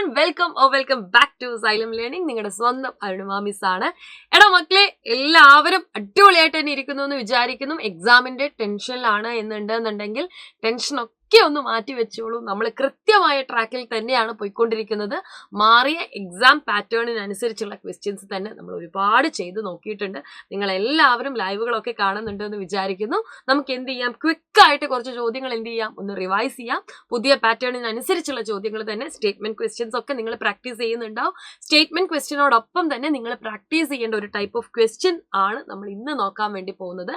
everyone, welcome back to Xylem Learning. നിങ്ങളുടെ സ്വന്തം Arunima miss ആണ്. എടാ മക്കളെ, എല്ലാവരും അടിപൊളിയായിട്ട് തന്നെ ഇരിക്കുന്നു എന്ന് വിചാരിക്കുന്നു. എക്സാമിന്റെ ടെൻഷനിലാണ് എന്നുണ്ടെന്നുണ്ടെങ്കിൽ ടെൻഷനൊക്കെ ഒന്ന് മാറ്റി വെച്ചോളൂ. നമ്മൾ കൃത്യമായ ട്രാക്കിൽ തന്നെയാണ് പോയിക്കൊണ്ടിരിക്കുന്നത്. മാറിയ എക്സാം പാറ്റേണിനനുസരിച്ചുള്ള ക്വസ്റ്റ്യൻസ് തന്നെ നമ്മൾ ഒരുപാട് ചെയ്ത് നോക്കിയിട്ടുണ്ട്. നിങ്ങൾ എല്ലാവരും ലൈവുകളൊക്കെ കാണുന്നുണ്ട് എന്ന് വിചാരിക്കുന്നു. നമുക്ക് എന്ത് ചെയ്യാം, ക്വിക്കായിട്ട് കുറച്ച് ചോദ്യങ്ങൾ എന്ത് ചെയ്യാം, ഒന്ന് റിവൈസ് ചെയ്യാം. പുതിയ പാറ്റേണിനനുസരിച്ചുള്ള ചോദ്യങ്ങൾ തന്നെ. സ്റ്റേറ്റ്മെന്റ് ക്വസ്റ്റ്യൻസ് ഒക്കെ നിങ്ങൾ പ്രാക്ടീസ് ചെയ്യുന്നുണ്ടാവും. സ്റ്റേറ്റ്മെന്റ് ക്വസ്റ്റ്യനോടൊപ്പം തന്നെ നിങ്ങൾ പ്രാക്ടീസ് ചെയ്യേണ്ട ഒരു ടൈപ്പ് ഓഫ് ക്വസ്റ്റ്യൻ ആണ് നമ്മൾ ഇന്ന് നോക്കാൻ വേണ്ടി പോകുന്നത്.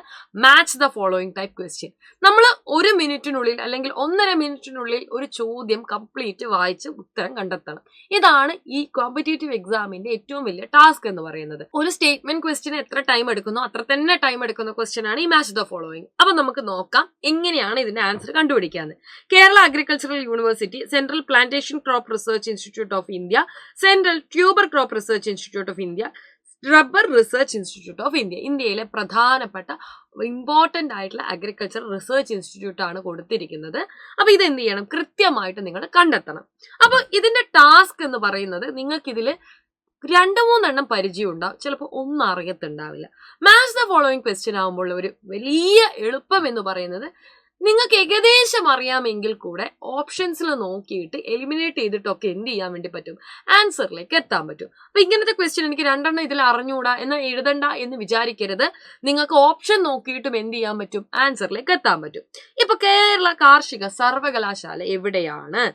Match the following type question. നമ്മൾ 1 മിനിറ്റിനുള്ളിൽ അല്ലെങ്കിൽ 1.5 മിനിറ്റിനുള്ളിൽ ഒരു ചോദ്യം കംപ്ലീറ്റ് വായിച്ച് ഉത്തരം കണ്ടെത്തണം. ഇതാണ് ഈ കോമ്പറ്റേറ്റീവ് എക്സാമിന്റെ ഏറ്റവും വലിയ ടാസ്ക് എന്ന് പറയുന്നത്. ഒരു സ്റ്റേറ്റ്മെന്റ് ക്വസ്റ്റ്യന് എത്ര ടൈം എടുക്കുന്നോ അത്ര തന്നെ ടൈം എടുക്കുന്ന ക്വസ്റ്റ്യൻ ആണ് ഈ മാച്ച് ദ ഫോളോയിങ്. അപ്പൊ നമുക്ക് നോക്കാം എങ്ങനെയാണ് ഇതിന്റെ ആൻസർ കണ്ടുപിടിക്കാന്ന്. Kerala agricultural university, central plantation crop research institute of India, central tuber crop research institute of India, rubber research institute of India. ഇന്ത്യയിലെ പ്രധാനപ്പെട്ട ഇമ്പോർട്ടന്റ് ആയിട്ടുള്ള അഗ്രികൾച്ചർ റിസർച്ച് ഇൻസ്റ്റിറ്റ്യൂട്ട് ആണ് കൊടുത്തിരിക്കുന്നത്. അപ്പൊ ഇത് എന്ത് ചെയ്യണം, കൃത്യമായിട്ട് നിങ്ങൾ കണ്ടെത്തണം. അപ്പൊ ഇതിന്റെ ടാസ്ക് എന്ന് പറയുന്നത്, നിങ്ങൾക്ക് ഇതിൽ 2-3 എണ്ണം പരിചയം ഉണ്ടാവും, ചിലപ്പോൾ ഒന്നും അറിയത്തുണ്ടാവില്ല. മാച്ച് ദ ഫോളോയിങ് ക്വസ്റ്റ്യൻ ആകുമ്പോൾ ഒരു വലിയ എളുപ്പം എന്ന് പറയുന്നത്, നിങ്ങൾക്ക് ഏകദേശം അറിയാമെങ്കിൽ കൂടെ ഓപ്ഷൻസിൽ നോക്കിയിട്ട് എലിമിനേറ്റ് ചെയ്തിട്ടൊക്കെ എന്ത് ചെയ്യാൻ വേണ്ടി പറ്റും, ആൻസറിലേക്ക് എത്താൻ പറ്റും. അപ്പൊ ഇങ്ങനത്തെ ക്വസ്റ്റ്യൻ എനിക്ക് 2 എണ്ണം ഇതിൽ അറിഞ്ഞുകൂടാ എന്ന് എഴുതണ്ട എന്ന് വിചാരിക്കരുത്. നിങ്ങൾക്ക് ഓപ്ഷൻ നോക്കിയിട്ടും എന്ത് ചെയ്യാൻ പറ്റും, ആൻസറിലേക്ക് എത്താൻ പറ്റും. ഇപ്പൊ കേരള കാർഷിക സർവകലാശാല എവിടെയാണ്?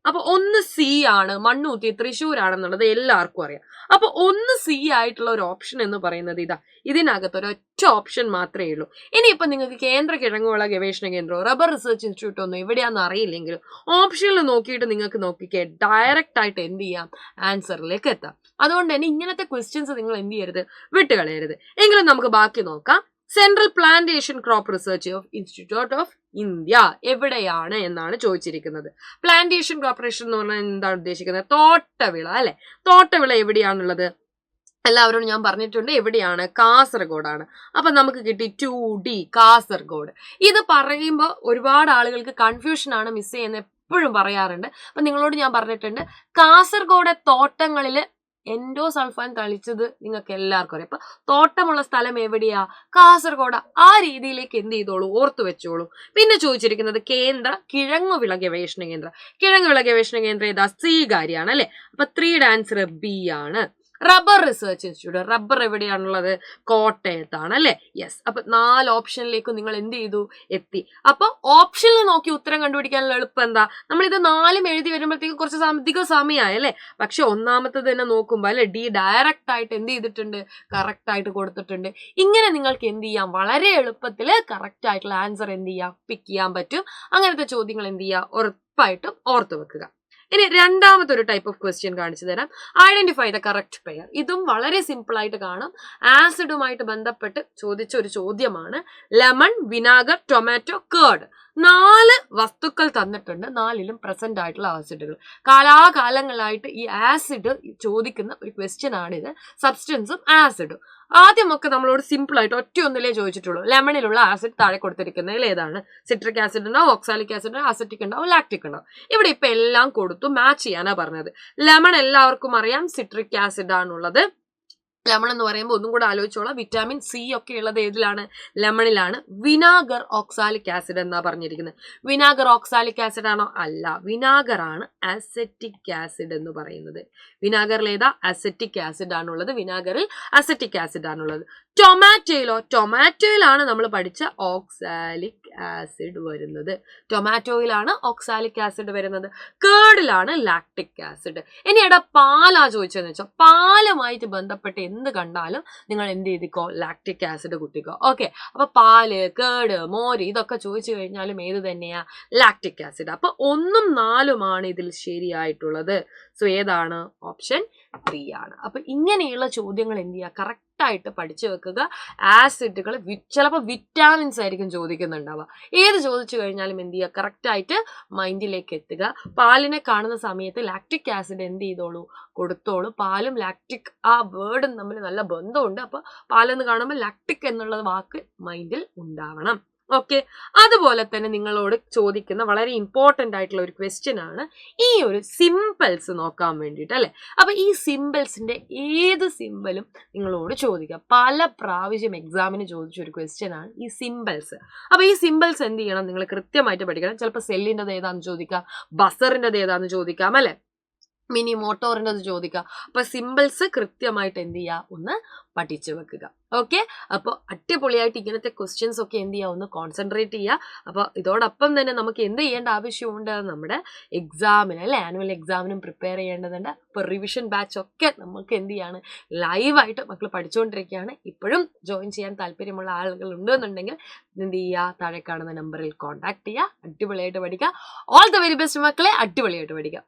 അപ്പൊ 1 C ആണ്, മണ്ണൂത്തി തൃശ്ശൂരാണെന്നുള്ളത് എല്ലാവർക്കും അറിയാം. അപ്പൊ 1 C ആയിട്ടുള്ള ഒരു ഓപ്ഷൻ എന്ന് പറയുന്നത് ഇതാ, ഇതിനകത്ത് ഒരൊറ്റ ഓപ്ഷൻ മാത്രമേ ഉള്ളൂ. ഇനിയിപ്പൊ നിങ്ങൾക്ക് കേന്ദ്ര കിഴങ്ങുവിള ഗവേഷണ കേന്ദ്രമോ റബ്ബർ റിസർച്ച് ഇൻസ്റ്റിറ്റ്യൂട്ടോ ഒന്നും എവിടെയാണെന്ന് അറിയില്ലെങ്കിലും ഓപ്ഷനിൽ നോക്കിയിട്ട് നിങ്ങൾക്ക് നോക്കിക്കേ ഡയറക്റ്റ് ആയിട്ട് എന്ത് ചെയ്യാം, ആൻസറിലേക്ക് എത്താം. അതുകൊണ്ട് തന്നെ ഇങ്ങനത്തെ ക്വസ്റ്റ്യൻസ് നിങ്ങൾ എന്ത് ചെയ്യരുത്, വിട്ടുകളയരുത്. എങ്കിലും നമുക്ക് ബാക്കി നോക്കാം. Central plantation crop research institute of India എവിടെയാണ് എന്നാണ് ചോദിച്ചിരിക്കുന്നത്. പ്ലാന്റേഷൻ കോർപ്പറേഷൻ എന്ന് പറഞ്ഞാൽ എന്താണ് ഉദ്ദേശിക്കുന്നത്, തോട്ടവിള അല്ലെ. തോട്ടവിള എവിടെയാണുള്ളത് എല്ലാവരോടും ഞാൻ പറഞ്ഞിട്ടുണ്ട്, എവിടെയാണ്, കാസർഗോഡാണ്. അപ്പൊ നമുക്ക് കിട്ടി 2D കാസർഗോഡ്. ഇത് പറയുമ്പോൾ ഒരുപാട് ആളുകൾക്ക് കൺഫ്യൂഷൻ ആണ് മിസ് ചെയ്യുന്നത്, എപ്പോഴും പറയാറുണ്ട്. അപ്പൊ നിങ്ങളോട് ഞാൻ പറഞ്ഞിട്ടുണ്ട്, കാസർഗോഡ് തോട്ടങ്ങളിൽ എൻഡോസൾഫാൻ തളിച്ചത് നിങ്ങൾക്ക് എല്ലാവർക്കും അറിയാം. അപ്പൊ തോട്ടമുള്ള സ്ഥലം എവിടെയാ, കാസർഗോഡ്. ആ രീതിയിലേക്ക് എന്ത് ചെയ്തോളൂ, ഓർത്തു വെച്ചോളൂ. പിന്നെ ചോദിച്ചിരിക്കുന്നത് കേന്ദ്ര കിഴങ്ങുവിള ഗവേഷണ കേന്ദ്രം. കിഴങ്ങുവിള ഗവേഷണ കേന്ദ്രം ഏതാ, സ്വീകാര്യാണ് അല്ലെ. അപ്പൊ 3യുടെ ആൻസർ B ആണ്. റബ്ബർ റിസർച്ച് ഇൻസ്റ്റിറ്റ്യൂട്ട്, റബ്ബർ എവിടെയാണുള്ളത്, കോട്ടയത്താണ് അല്ലെ. യെസ്. അപ്പൊ 4 ഓപ്ഷനിലേക്കും നിങ്ങൾ എന്ത് ചെയ്തു, എത്തി. അപ്പൊ ഓപ്ഷനിൽ നോക്കി ഉത്തരം കണ്ടുപിടിക്കാനുള്ള എളുപ്പം എന്താ, നമ്മളിത് 4ഉം എഴുതി വരുമ്പോഴത്തേക്ക് കുറച്ച് അധികം സമയമായി അല്ലെ. പക്ഷെ ഒന്നാമത്തത് തന്നെ നോക്കുമ്പോ അല്ലെ, D ഡയറക്റ്റ് ആയിട്ട് എന്ത് ചെയ്തിട്ടുണ്ട്, കറക്റ്റ് ആയിട്ട് കൊടുത്തിട്ടുണ്ട്. ഇങ്ങനെ നിങ്ങൾക്ക് എന്ത് ചെയ്യാം, വളരെ എളുപ്പത്തിൽ കറക്റ്റ് ആയിട്ടുള്ള ആൻസർ എന്ത് ചെയ്യാം, പിക്ക് ചെയ്യാൻ പറ്റും. അങ്ങനത്തെ ചോദ്യങ്ങൾ എന്ത് ചെയ്യുക, ഉറപ്പായിട്ടും ഓർത്തു വെക്കുക. ഇനി രണ്ടാമത്തെ ഒരു ടൈപ്പ് ഓഫ് ക്വസ്റ്റ്യൻ കാണിച്ചു തരാം. Identify the correct pair. ഇതും വളരെ സിമ്പിൾ ആയിട്ട് കാണും. ആസിഡുമായിട്ട് ബന്ധപ്പെട്ട് ചോദിച്ച ഒരു ചോദ്യമാണ്. Lemon, vinegar, tomato, curd. 4 വസ്തുക്കൾ തന്നിട്ടുണ്ട്. 4ലും പ്രസന്റ് ആയിട്ടുള്ള ആസിഡുകൾ. കാലാകാലങ്ങളായിട്ട് ഈ ആസിഡ് ചോദിക്കുന്ന ഒരു ക്വസ്റ്റ്യൻ ആണിത്. സബ്സ്റ്റൻസും ആസിഡും. ആദ്യമൊക്കെ നമ്മളോട് സിമ്പിൾ ആയിട്ട് ഒറ്റയൊന്നിലേ ചോദിച്ചിട്ടുള്ളൂ. ലെമണിലുള്ള ആസിഡ് താഴെ കൊടുത്തിരിക്കുന്നതിൽ ഏതാണ്, സിട്രിക് ആസിഡ് ഉണ്ടാവും, ഓക്സാലിക് ആസിഡ് ഉണ്ടാവും, അസറ്റിക് ഉണ്ടാവും, ലാക്റ്റിക് ഉണ്ടാവും. ഇവിടെ ഇപ്പൊ എല്ലാം കൊടുത്തു മാച്ച് ചെയ്യാനാ പറഞ്ഞത്. ലെമൺ എല്ലാവർക്കും അറിയാം, സിട്രിക് ആസിഡ് ആണുള്ളത്. ലെമൺ എന്ന് പറയുമ്പോൾ ഒന്നും കൂടെ ആലോചിച്ചോളാം, വിറ്റാമിൻ C ഒക്കെ ഉള്ളത് ഏതിലാണ്, ലെമണിലാണ്. വിനാഗർ ഓക്സാലിക് ആസിഡ് എന്നാ പറഞ്ഞിരിക്കുന്നത്. വിനാഗർ ഓക്സാലിക് ആസിഡ് ആണോ, അല്ല. വിനാഗർ ആണ് അസറ്റിക് ആസിഡ് എന്ന് പറയുന്നത്. വിനാഗറിൽ ഏതാ, അസറ്റിക് ആസിഡ് ആണുള്ളത്. വിനാഗറിൽ അസറ്റിക് ആസിഡ് ആണുള്ളത്. ടൊമാറ്റോയിലോ, ടൊമാറ്റോയിലാണ് നമ്മൾ പഠിച്ച ഓക്സാലിക് ആസിഡ് വരുന്നത്. ടൊമാറ്റോയിലാണ് ഓക്സാലിക് ആസിഡ് വരുന്നത്. കേർഡിലാണ് ലാക്റ്റിക് ആസിഡ്. ഇനി എടാ പാലാ ചോദിച്ചതെന്ന് വെച്ചാൽ, പാലുമായിട്ട് ബന്ധപ്പെട്ട് എന്ത് കണ്ടാലും നിങ്ങൾ എന്ത് ചെയ്തിക്കോ, ലാക്റ്റിക് ആസിഡ് കുത്തിക്കോ. ഓക്കെ. അപ്പൊ പാല്, കേർഡ്, മോര് ഇതൊക്കെ ചോദിച്ചു കഴിഞ്ഞാലും ഏത് തന്നെയാ, ലാക്റ്റിക് ആസിഡ്. അപ്പൊ 1ഉം 4ഉമാണ് ഇതിൽ ശരിയായിട്ടുള്ളത്. സോ ഏതാണ്, ഓപ്ഷൻ 3 ആണ്. അപ്പൊ ഇങ്ങനെയുള്ള ചോദ്യങ്ങൾ എന്ത് ചെയ്യുക, കറക്റ്റ് ആയിട്ട് പഠിച്ചു വെക്കുക. ആസിഡുകൾ ചിലപ്പോൾ വിറ്റാമിൻസ് ആയിരിക്കും ചോദിക്കുന്നുണ്ടാവുക. ഏത് ചോദിച്ചു കഴിഞ്ഞാലും എന്ത് ചെയ്യുക, കറക്റ്റ് ആയിട്ട് മൈൻഡിലേക്ക് എത്തുക. പാലിനെ കാണുന്ന സമയത്ത് ലാക്റ്റിക് ആസിഡ് എന്ത് ചെയ്തോളൂ, കൊടുത്തോളൂ. പാലും ലാക്റ്റിക് ആ വേർഡും തമ്മിൽ നല്ല ബന്ധമുണ്ട്. അപ്പൊ പാലെന്ന് കാണുമ്പോൾ ലാക്റ്റിക് എന്നുള്ള വാക്ക് മൈൻഡിൽ ഉണ്ടാവണം. ഓക്കെ, അതുപോലെ തന്നെ നിങ്ങളോട് ചോദിക്കുന്ന വളരെ ഇമ്പോർട്ടന്റ് ആയിട്ടുള്ള ഒരു ക്വസ്റ്റ്യൻ ആണ് ഈ ഒരു സിമ്പിൾസ് നോക്കാൻ വേണ്ടിയിട്ട് അല്ലെ. അപ്പൊ ഈ സിമ്പിൾസിന്റെ ഏത് സിമ്പിളും നിങ്ങളോട് ചോദിക്കാം. പല പ്രാവശ്യം എക്സാമിന് ചോദിച്ച ഒരു ക്വസ്റ്റ്യൻ ആണ് ഈ സിമ്പിൾസ്. അപ്പൊ ഈ സിമ്പിൾസ് എന്ത് ചെയ്യണം, നിങ്ങൾ കൃത്യമായിട്ട് പഠിക്കണം. ചിലപ്പോൾ സെല്ലിൻ്റെത് ഏതാന്ന് ചോദിക്കാം, ബസറിൻ്റെത് ഏതാന്ന് ചോദിക്കാം അല്ലെ, മിനി മോട്ടോറിൻ്റെത് ചോദിക്കാം. അപ്പൊ സിമ്പിൾസ് കൃത്യമായിട്ട് എന്ത് ചെയ്യുക, ഒന്ന് പഠിച്ചു വെക്കുക. ഓക്കെ, അപ്പോൾ അടിപൊളിയായിട്ട് ഇങ്ങനത്തെ ക്വസ്റ്റ്യൻസ് ഒക്കെ എന്ത് ചെയ്യുക, ഒന്ന് കോൺസെൻട്രേറ്റ് ചെയ്യുക. അപ്പോൾ ഇതോടൊപ്പം തന്നെ നമുക്ക് എന്ത് ചെയ്യേണ്ട ആവശ്യമുണ്ട്, നമ്മുടെ എക്സാമിന് അല്ലെ, ആനുവൽ എക്സാമിനും പ്രിപ്പയർ ചെയ്യേണ്ടതുണ്ട്. അപ്പോൾ റിവിഷൻ ബാച്ച് ഒക്കെ നമുക്ക് എന്ത് ചെയ്യാണ്, ലൈവായിട്ട് മക്കൾ പഠിച്ചുകൊണ്ടിരിക്കുകയാണ്. ഇപ്പോഴും ജോയിൻ ചെയ്യാൻ താല്പര്യമുള്ള ആളുകൾ ഉണ്ടെന്നുണ്ടെങ്കിൽ എന്ത് ചെയ്യുക, താഴെ കാണുന്ന നമ്പറിൽ കോൺടാക്ട് ചെയ്യുക. അടിപൊളിയായിട്ട് പഠിക്കുക. ഓൾ ദ വെരി ബെസ്റ്റ് മക്കളെ, അടിപൊളിയായിട്ട് പഠിക്കുക.